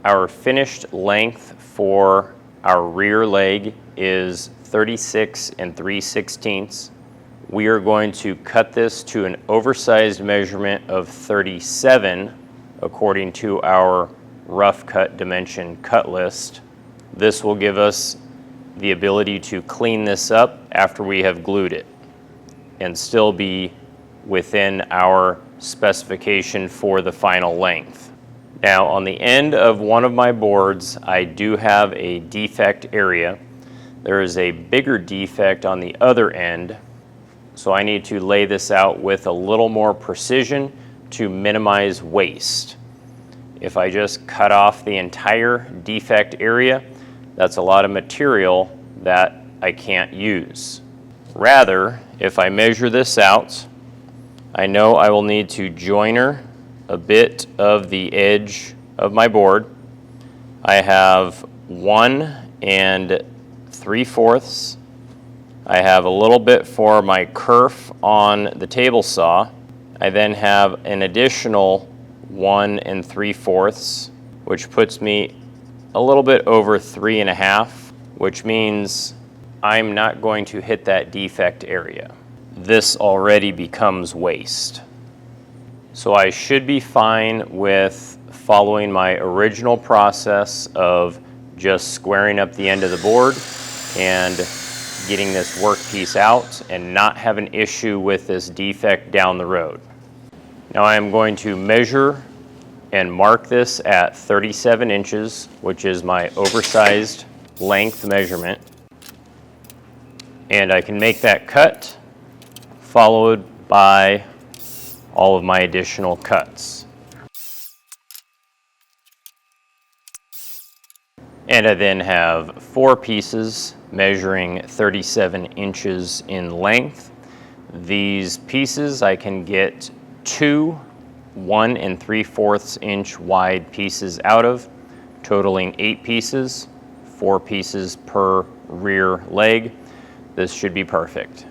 Our finished length for our rear leg is 36 3/16. We are going to cut this to an oversized measurement of 37 according to our rough cut dimension cut list. This will give us the ability to clean this up after we have glued it and still be within our specification for the final length. Now, on the end of one of my boards, I do have a defect area. There is a bigger defect on the other end, so I need to lay this out with a little more precision to minimize waste. If I just cut off the entire defect area, that's a lot of material that I can't use. Rather, if I measure this out, I know I will need to joiner a bit of the edge of my board. I have 1 3/4. I have a little bit for my kerf on the table saw. I then have an additional 1 3/4, which puts me a little bit over 3.5, which means I'm not going to hit that defect area. This already becomes waste. So I should be fine with following my original process of just squaring up the end of the board and getting this workpiece out and not have an issue with this defect down the road. Now I am going to measure and mark this at 37 inches, which is my oversized length measurement. And I can make that cut followed by all of my additional cuts. And I then have 4 pieces measuring 37 inches in length. These pieces I can get 2 1 3/4 inch wide pieces out of, totaling 8 pieces, 4 pieces per rear leg. This should be perfect.